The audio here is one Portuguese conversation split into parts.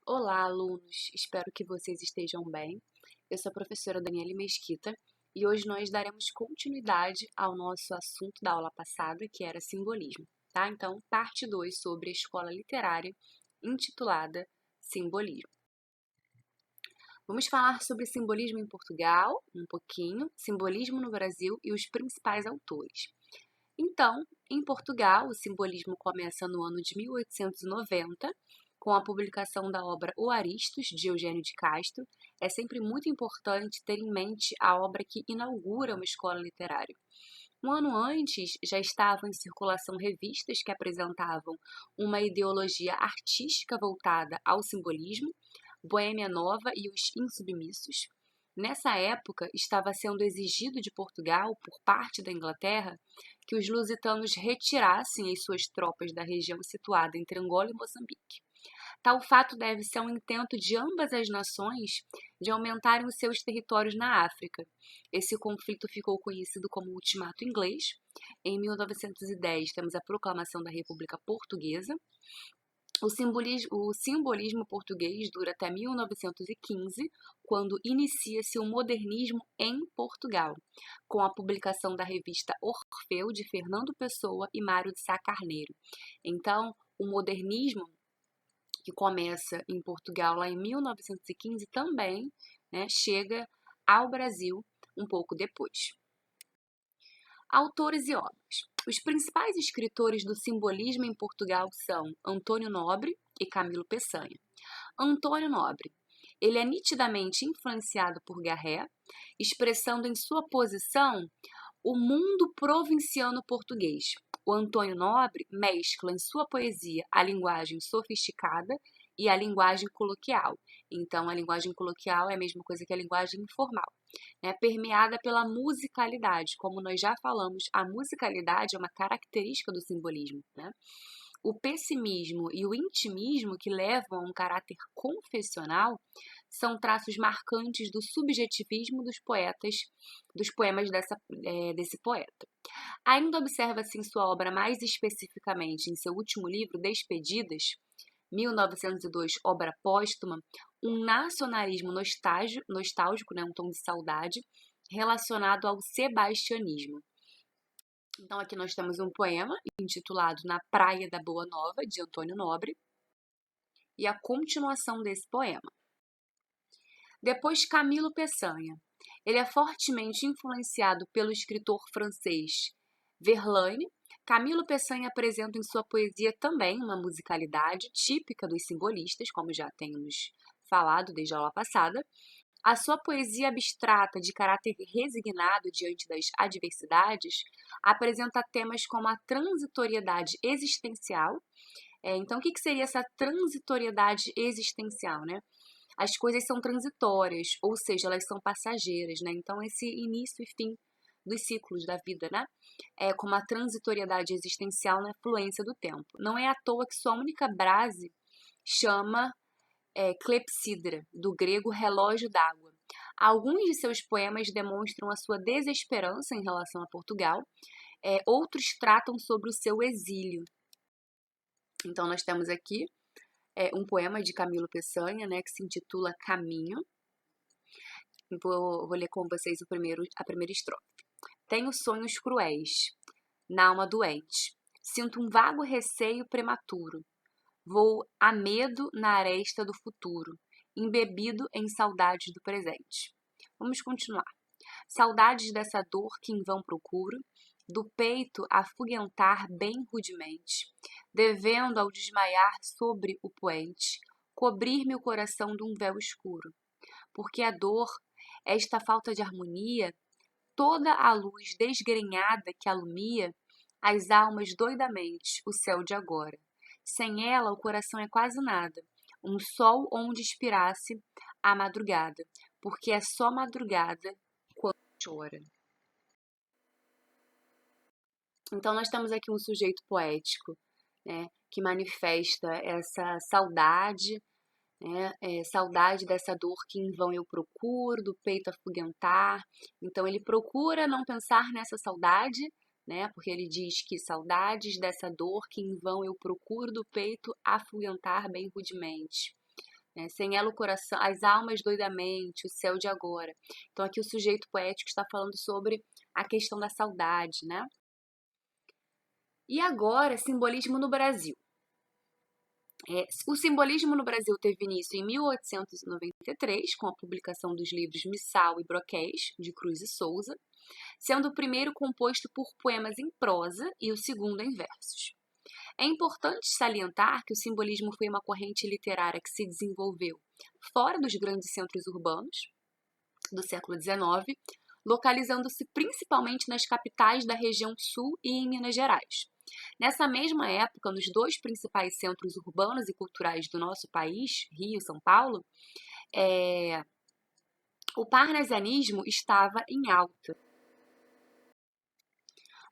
Olá, alunos! Espero que vocês estejam bem. Eu sou a professora Daniele Mesquita e hoje nós daremos continuidade ao nosso assunto da aula passada, que era simbolismo, tá? Então, parte 2 sobre a escola literária, intitulada Simbolismo. Vamos falar sobre simbolismo em Portugal, um pouquinho, simbolismo no Brasil e os principais autores. Então, em Portugal, o simbolismo começa no ano de 1890, com a publicação da obra O Aristos, de Eugênio de Castro. É sempre muito importante ter em mente a obra que inaugura uma escola literária. Um ano antes, já estavam em circulação revistas que apresentavam uma ideologia artística voltada ao simbolismo, Boêmia Nova e os Insubmissos. Nessa época, estava sendo exigido de Portugal, por parte da Inglaterra, que os lusitanos retirassem as suas tropas da região situada entre Angola e Moçambique. Tal fato deve-se a um intento de ambas as nações de aumentarem os seus territórios na África. Esse conflito ficou conhecido como Ultimato Inglês. Em 1910, temos a proclamação da República Portuguesa. O simbolismo português dura até 1915, quando inicia-se o modernismo em Portugal, com a publicação da revista Orfeu, de Fernando Pessoa e Mário de Sá Carneiro. Então, o modernismo, que começa em Portugal lá em 1915, também, né, chega ao Brasil um pouco depois. Autores e obras. Os principais escritores do simbolismo em Portugal são Antônio Nobre e Camilo Peçanha. Antônio Nobre, ele é nitidamente influenciado por Garré, expressando em sua posição o mundo provinciano português. O Antônio Nobre mescla em sua poesia a linguagem sofisticada e a linguagem coloquial. Então, a linguagem coloquial é a mesma coisa que a linguagem informal, né? Permeada pela musicalidade. Como nós já falamos, a musicalidade é uma característica do simbolismo, né? O pessimismo e o intimismo, que levam a um caráter confessional, são traços marcantes do subjetivismo dos poemas desse poeta. Ainda observa-se em sua obra, mais especificamente em seu último livro, Despedidas, 1902, obra póstuma, um nacionalismo nostálgico, né, um tom de saudade, relacionado ao sebastianismo. Então, aqui nós temos um poema intitulado Na Praia da Boa Nova, de Antônio Nobre, e a continuação desse poema. Depois, Camilo Peçanha. Ele é fortemente influenciado pelo escritor francês Verlaine. Camilo Peçanha apresenta em sua poesia também uma musicalidade típica dos simbolistas, como já temos falado desde a aula passada. A sua poesia abstrata, de caráter resignado diante das adversidades, apresenta temas como a transitoriedade existencial. Então, o que seria essa transitoriedade existencial, né? As coisas são transitórias, ou seja, elas são passageiras, né? Então, esse início e fim dos ciclos da vida, né? Como a transitoriedade existencial na fluência do tempo. Não é à toa que sua única brase chama clepsidra, do grego relógio d'água. Alguns de seus poemas demonstram a sua desesperança em relação a Portugal, outros tratam sobre o seu exílio. Então, nós temos aqui um poema de Camilo Peçanha, né, que se intitula Caminho. Vou ler com vocês a primeira estrofe. Tenho sonhos cruéis, na alma doente. Sinto um vago receio prematuro. Vou a medo na aresta do futuro, embebido em saudades do presente. Vamos continuar. Saudades dessa dor que em vão procuro, do peito afugentar bem rudemente, devendo ao desmaiar sobre o poente, cobrir-me o coração de um véu escuro. Porque a dor, esta falta de harmonia, toda a luz desgrenhada que alumia as almas doidamente, o céu de agora. Sem ela, o coração é quase nada, um sol onde inspirasse a madrugada, porque é só madrugada quando chora. Então, nós temos aqui um sujeito poético, né, que manifesta essa saudade, né, saudade dessa dor que em vão eu procuro, do peito afugentar. Então, ele procura não pensar nessa saudade, né, porque ele diz que saudades dessa dor que em vão eu procuro, do peito afugentar bem rudemente. né? Sem ela o coração, as almas doidamente, o céu de agora. Então aqui o sujeito poético está falando sobre a questão da saudade, né? E agora, simbolismo no Brasil. O simbolismo no Brasil teve início em 1893, com a publicação dos livros Missal e Broquéis, de Cruz e Souza, sendo o primeiro composto por poemas em prosa e o segundo em versos. É importante salientar que o simbolismo foi uma corrente literária que se desenvolveu fora dos grandes centros urbanos do século XIX, localizando-se principalmente nas capitais da região sul e em Minas Gerais. Nessa mesma época, nos dois principais centros urbanos e culturais do nosso país, Rio e São Paulo, o parnasianismo estava em alta.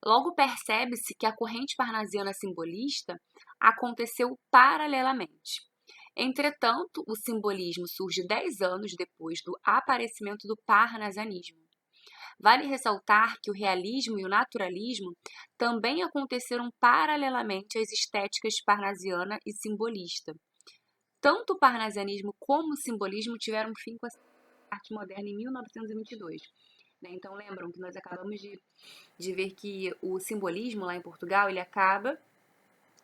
Logo percebe-se que a corrente parnasiana simbolista aconteceu paralelamente. Entretanto, o simbolismo surge 10 anos depois do aparecimento do parnasianismo. Vale ressaltar que o realismo e o naturalismo também aconteceram paralelamente às estéticas parnasiana e simbolista. Tanto o parnasianismo como o simbolismo tiveram fim com a arte moderna em 1922. Então lembram que nós acabamos de ver que o simbolismo lá em Portugal, ele acaba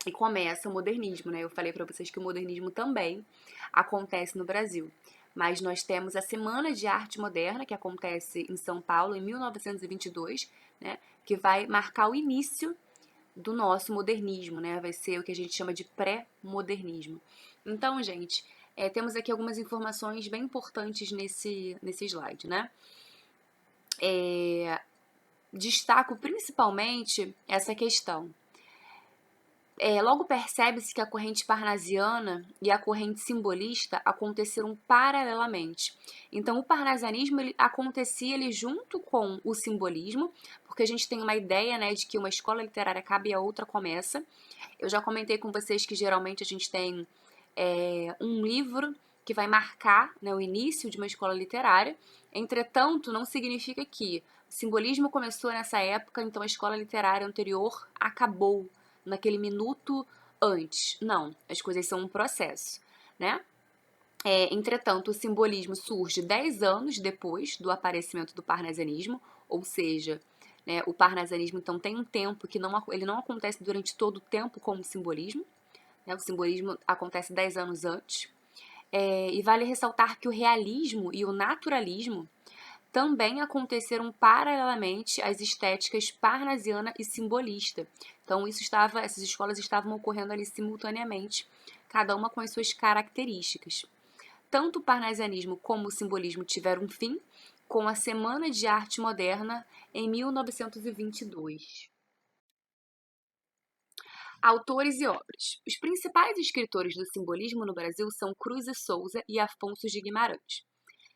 e começa o modernismo, né? Eu falei para vocês que o modernismo também acontece no Brasil. Mas nós temos a Semana de Arte Moderna, que acontece em São Paulo em 1922, né? Que vai marcar o início do nosso modernismo, né? Vai ser o que a gente chama de pré-modernismo. Então, gente, temos aqui algumas informações bem importantes nesse slide, né? Destaco principalmente essa questão. Logo percebe-se que a corrente parnasiana e a corrente simbolista aconteceram paralelamente. Então, o parnasianismo acontecia junto com o simbolismo, porque a gente tem uma ideia, né, de que uma escola literária acaba e a outra começa. Eu já comentei com vocês que geralmente a gente tem um livro que vai marcar, né, o início de uma escola literária. Entretanto, não significa que o simbolismo começou nessa época, então a escola literária anterior acabou naquele minuto antes. Não, as coisas são um processo, né? Entretanto, o simbolismo surge 10 anos depois do aparecimento do parnasianismo, ou seja, né, o parnasianismo então tem um tempo que ele não acontece durante todo o tempo como o simbolismo, né? O simbolismo acontece 10 anos antes. E vale ressaltar que o realismo e o naturalismo também aconteceram paralelamente às estéticas parnasiana e simbolista. Então, essas escolas estavam ocorrendo ali simultaneamente, cada uma com as suas características. Tanto o parnasianismo como o simbolismo tiveram um fim com a Semana de Arte Moderna em 1922. Autores e obras. Os principais escritores do simbolismo no Brasil são Cruz e Souza e Afonso de Guimarães.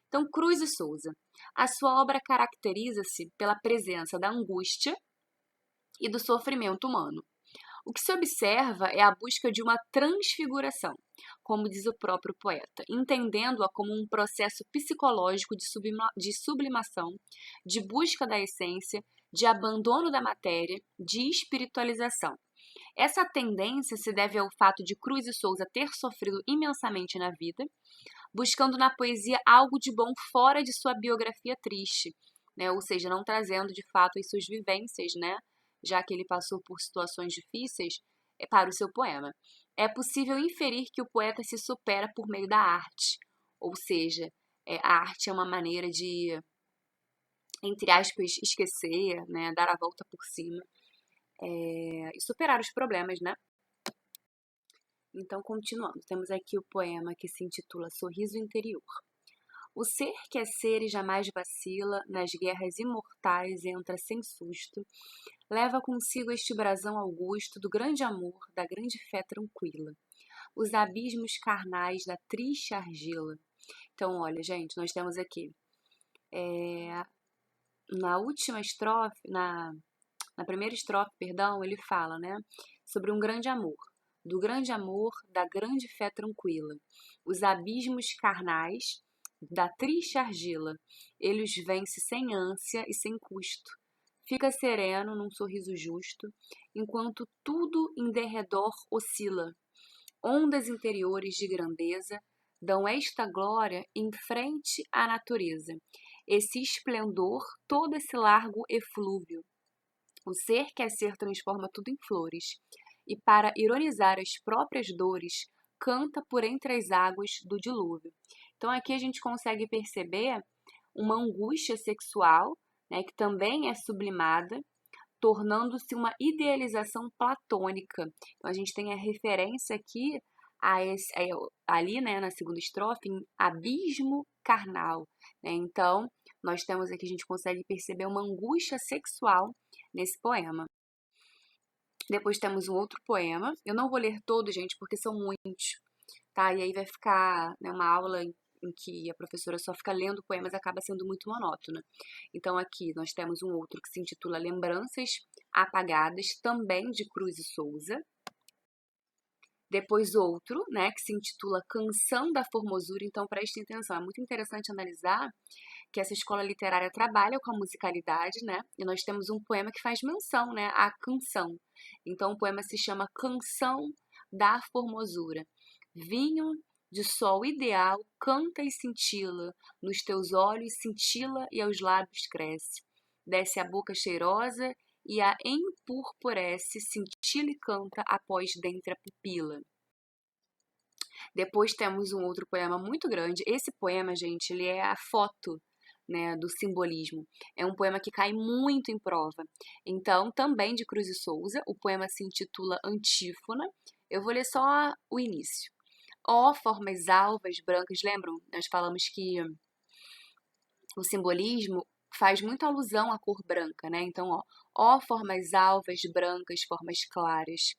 Então, Cruz e Souza. A sua obra caracteriza-se pela presença da angústia e do sofrimento humano. O que se observa é a busca de uma transfiguração, como diz o próprio poeta, entendendo-a como um processo psicológico de sublimação, de busca da essência, de abandono da matéria, de espiritualização. Essa tendência se deve ao fato de Cruz e Souza ter sofrido imensamente na vida, buscando na poesia algo de bom fora de sua biografia triste, né? Ou seja, não trazendo de fato as suas vivências, né? Já que ele passou por situações difíceis, para o seu poema. É possível inferir que o poeta se supera por meio da arte, ou seja, a arte é uma maneira de, entre aspas, esquecer, né? Dar a volta por cima e superar os problemas, né? Então, continuando, temos aqui o poema que se intitula Sorriso Interior. O ser que é ser e jamais vacila, nas guerras imortais entra sem susto, leva consigo este brasão augusto do grande amor, da grande fé tranquila, os abismos carnais da triste argila. Então, olha, gente, nós temos aqui, na última estrofe, na primeira estrofe, perdão, ele fala, né, sobre um grande amor, do grande amor, da grande fé tranquila, os abismos carnais da triste argila, ele os vence sem ânsia e sem custo. Fica sereno num sorriso justo, enquanto tudo em derredor oscila. Ondas interiores de grandeza, dão esta glória em frente à natureza, esse esplendor, todo esse largo eflúvio. O ser que é ser transforma tudo em flores, e para ironizar as próprias dores, canta por entre as águas do dilúvio. Então aqui a gente consegue perceber uma angústia sexual, né, que também é sublimada, tornando-se uma idealização platônica. Então a gente tem a referência aqui ali, né, na segunda estrofe, em abismo carnal, né? Então nós temos aqui, a gente consegue perceber uma angústia sexual nesse poema. Depois temos um outro poema. Eu não vou ler todos, gente, porque são muitos, tá? E aí vai ficar, né, uma aula em que a professora só fica lendo poemas, acaba sendo muito monótona. Então aqui nós temos um outro que se intitula Lembranças Apagadas, também de Cruz e Souza. Depois outro, né, que se intitula Canção da Formosura. Então prestem atenção, é muito interessante analisar que essa escola literária trabalha com a musicalidade, né? E nós temos um poema que faz menção, né, à canção. Então o poema se chama Canção da Formosura. Vinho de sol ideal, canta e cintila, nos teus olhos cintila e aos lábios cresce. Desce a boca cheirosa e a empurpurece, cintila e canta após dentre a pupila. Depois temos um outro poema muito grande. Esse poema, gente, ele é a foto, né, do simbolismo. É um poema que cai muito em prova. Então, também de Cruz e Souza, o poema se intitula Antífona. Eu vou ler só o início. Ó, formas alvas, brancas, lembram? Nós falamos que o simbolismo faz muita alusão à cor branca, né? Então, ó formas alvas, brancas, formas claras,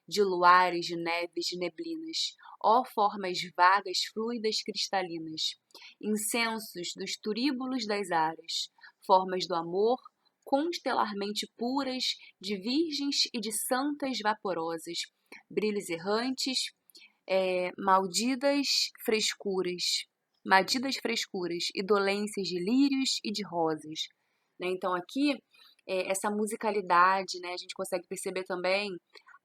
de luares, de neves, de neblinas, ó formas vagas, fluidas, cristalinas, incensos dos turíbulos das áreas, formas do amor, constelarmente puras, de virgens e de santas vaporosas, brilhos errantes, madidas frescuras e dolências de lírios e de rosas, né? Então aqui essa musicalidade, né, a gente consegue perceber também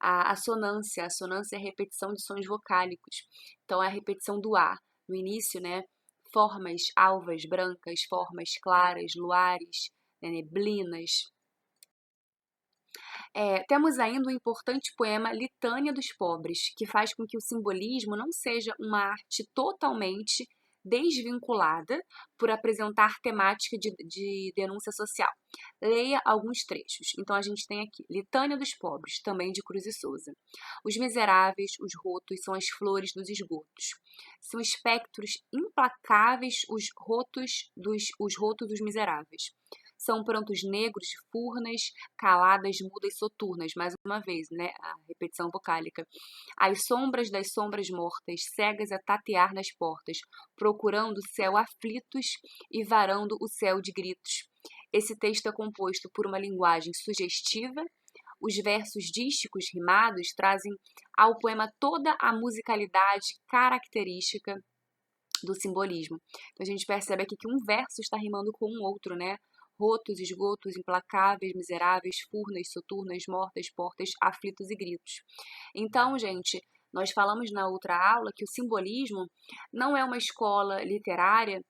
a assonância é a repetição de sons vocálicos, então é a repetição do A no início, né? Formas alvas, brancas, formas claras, luares, né, neblinas. Temos ainda o importante poema Litânia dos Pobres, que faz com que o simbolismo não seja uma arte totalmente desvinculada por apresentar temática de denúncia social. Leia alguns trechos. Então a gente tem aqui Litânia dos Pobres, também de Cruz e Souza. Os miseráveis, os rotos, são as flores dos esgotos. São espectros implacáveis os rotos dos miseráveis. São prantos negros de furnas, caladas, mudas, soturnas, mais uma vez, né, a repetição vocálica. As sombras das sombras mortas, cegas a tatear nas portas, procurando o céu aflitos e varando o céu de gritos. Esse texto é composto por uma linguagem sugestiva. Os versos dísticos rimados trazem ao poema toda a musicalidade característica do simbolismo. Então a gente percebe aqui que um verso está rimando com um outro, né? Rotos, esgotos, implacáveis, miseráveis, furnas, soturnas, mortas, portas, aflitos e gritos. Então, gente, nós falamos na outra aula que o simbolismo não é uma escola literária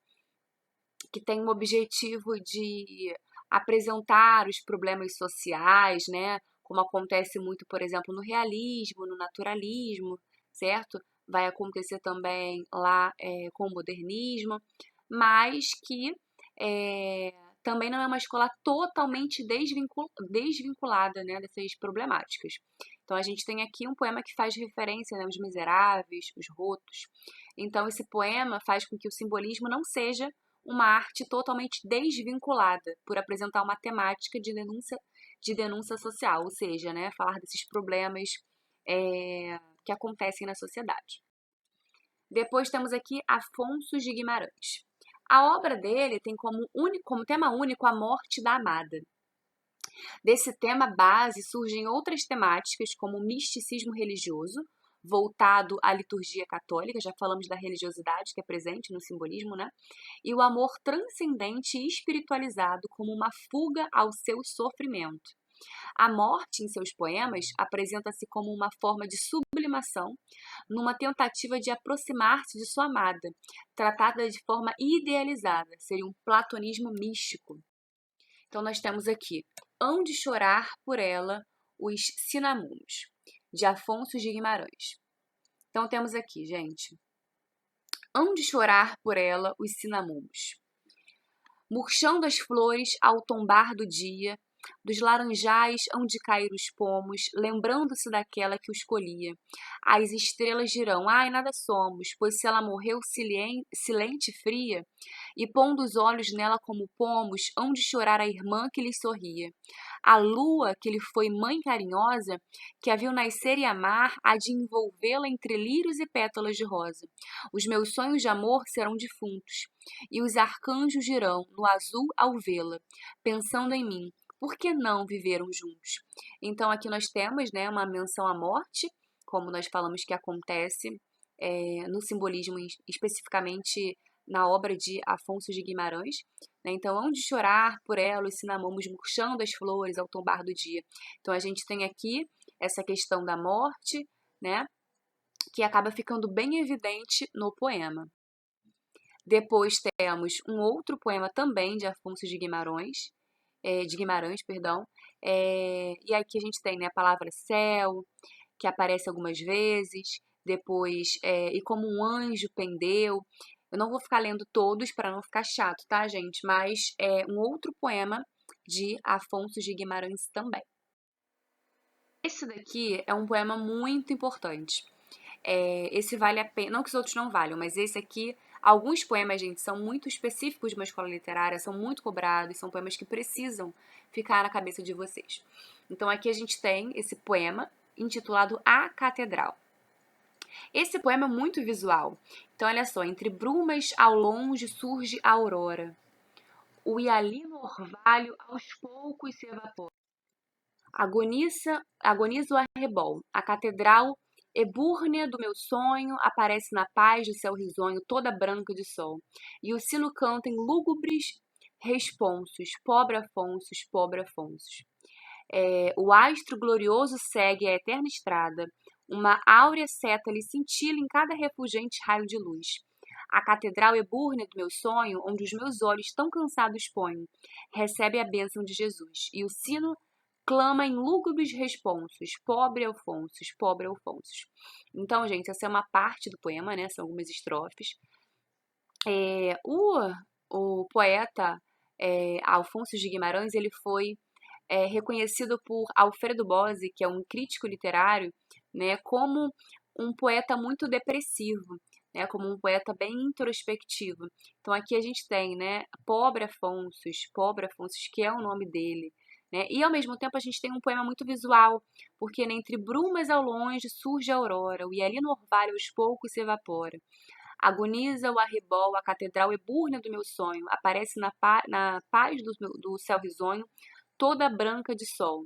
que tem o objetivo de apresentar os problemas sociais, né? Como acontece muito, por exemplo, no realismo, no naturalismo, certo? Vai acontecer também lá com o modernismo, mas que também não é uma escola totalmente desvinculada, né, dessas problemáticas. Então a gente tem aqui um poema que faz referência, né, aos miseráveis, os rotos. Então esse poema faz com que o simbolismo não seja uma arte totalmente desvinculada por apresentar uma temática de denúncia social, ou seja, né, falar desses problemas que acontecem na sociedade. Depois temos aqui Afonso de Guimarães. A obra dele tem como tema único a morte da amada. Desse tema base surgem outras temáticas, como o misticismo religioso, voltado à liturgia católica, já falamos da religiosidade que é presente no simbolismo, né? E o amor transcendente e espiritualizado como uma fuga ao seu sofrimento. A morte, em seus poemas, apresenta-se como uma forma de sublimação, numa tentativa de aproximar-se de sua amada, tratada de forma idealizada, seria um platonismo místico. Então, nós temos aqui, Hão de chorar por ela os cinamumos, de Afonso de Guimarães. Então, temos aqui, gente, Hão de chorar por ela os cinamumos, murchando as flores ao tombar do dia, dos laranjais hão de cair os pomos, lembrando-se daquela que os colhia. As estrelas dirão, ai, nada somos, pois se ela morreu silente e fria, e pondo os olhos nela como pomos, hão de chorar a irmã que lhes sorria. A lua, que lhe foi mãe carinhosa, que a viu nascer e amar, há de envolvê-la entre lírios e pétalas de rosa. Os meus sonhos de amor serão defuntos, e os arcanjos dirão, no azul ao vê-la, pensando em mim, por que não viveram juntos? Então, aqui nós temos, né, uma menção à morte, como nós falamos que acontece no simbolismo, especificamente na obra de Afonso de Guimarães. Né? Então, hão de chorar por ela os cinamomos murchando as flores ao tombar do dia. Então, a gente tem aqui essa questão da morte, né, que acaba ficando bem evidente no poema. Depois temos um outro poema também de Afonso de Guimarães, e aqui a gente tem, né, a palavra céu, que aparece algumas vezes, depois, e como um anjo pendeu. Eu não vou ficar lendo todos para não ficar chato, tá, gente? Mas é um outro poema de Afonso de Guimarães também. Esse daqui é um poema muito importante. Esse vale a pena, não que os outros não valham, mas esse aqui, alguns poemas, gente, são muito específicos de uma escola literária, são muito cobrados, são poemas que precisam ficar na cabeça de vocês. Então aqui a gente tem esse poema intitulado A Catedral. Esse poema é muito visual. Então olha só, entre brumas ao longe surge a aurora. O hialino orvalho aos poucos se evapora. Agoniza o arrebol. A catedral ebúrnea do meu sonho aparece na paz do céu risonho, toda branca de sol. E o sino canta em lúgubres responsos, pobre Afonsos, pobre Afonsos. O astro glorioso segue a eterna estrada, uma áurea seta lhe cintila em cada refulgente raio de luz. A catedral ebúrnea do meu sonho, onde os meus olhos tão cansados ponho, recebe a bênção de Jesus, e o sino clama em lúgubres responsos, pobre Alfonsos, pobre Alfonsos. Então, gente, essa é uma parte do poema, né? São algumas estrofes. O poeta Afonso de Guimarães, ele foi reconhecido por Alfredo Bozzi, que é um crítico literário, né, como um poeta muito depressivo, né, como um poeta bem introspectivo. Então aqui a gente tem, né, Pobre Afonsos, que é o nome dele, né, e ao mesmo tempo a gente tem um poema muito visual, porque né, entre brumas ao longe surge a aurora, o hialino orvalho aos poucos se evapora. Agoniza o arrebol, a catedral ebúrnea do meu sonho, aparece na paz do céu risonho, toda branca de sol.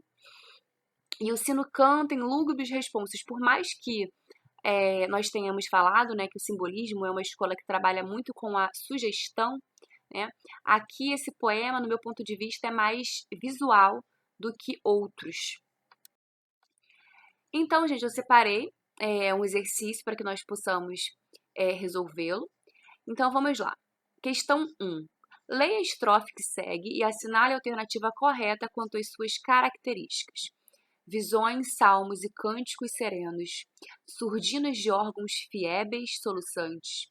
E o sino canta em lúgubres responsos. Por mais que nós tenhamos falado, né, que o simbolismo é uma escola que trabalha muito com a sugestão, né, aqui esse poema, no meu ponto de vista, é mais visual do que outros. Então, gente, eu separei um exercício para que nós possamos resolvê-lo. Então, vamos lá. Questão 1. Leia a estrofe que segue e assinale a alternativa correta quanto às suas características. Visões, salmos e cânticos serenos, surdinas de órgãos fiébeis soluçantes,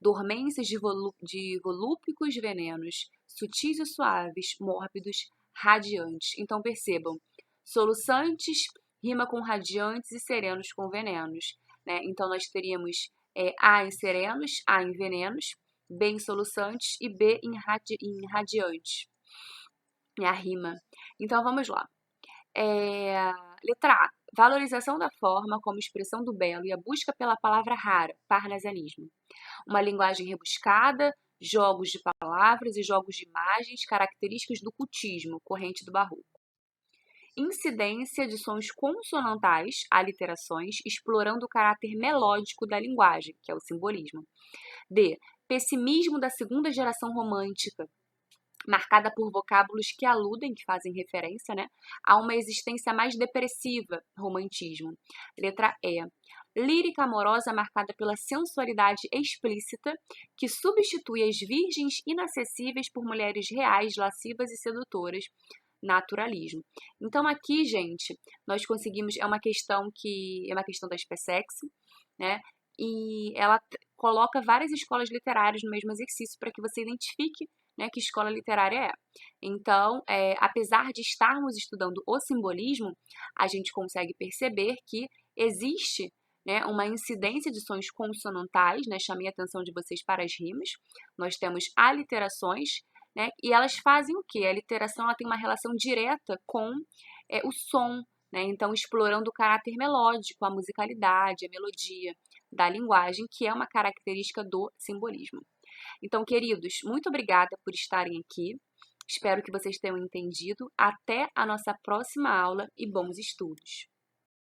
dormências de volúpicos venenos, sutis e suaves, mórbidos, radiantes. Então percebam, soluçantes rima com radiantes e serenos com venenos. Né? Então nós teríamos A em serenos, A em venenos, B em soluçantes e B em radiantes. É a rima. Então vamos lá. Letra A. Valorização da forma como expressão do belo e a busca pela palavra rara, parnasianismo. Uma linguagem rebuscada, jogos de palavras e jogos de imagens, características do cultismo, corrente do barroco. Incidência de sons consonantais, aliterações, explorando o caráter melódico da linguagem, que é o simbolismo. D. Pessimismo da segunda geração romântica, marcada por vocábulos que aludem, que fazem referência, né, a uma existência mais depressiva, romantismo. Letra E. Lírica amorosa marcada pela sensualidade explícita, que substitui as virgens inacessíveis por mulheres reais, lascivas e sedutoras. Naturalismo. Então aqui, gente, nós conseguimos, é uma questão da SpaceX, né? E ela coloca várias escolas literárias no mesmo exercício para que você identifique, né, que escola literária é. Então, apesar de estarmos estudando o simbolismo, a gente consegue perceber que existe, né, uma incidência de sons consonantais, né? Chamei a atenção de vocês para as rimas. Nós temos aliterações, né? E elas fazem o quê? A literação ela tem uma relação direta com o som, né? Então, explorando o caráter melódico, a musicalidade, a melodia da linguagem, que é uma característica do simbolismo. Então, queridos, muito obrigada por estarem aqui. Espero que vocês tenham entendido. Até a nossa próxima aula e bons estudos!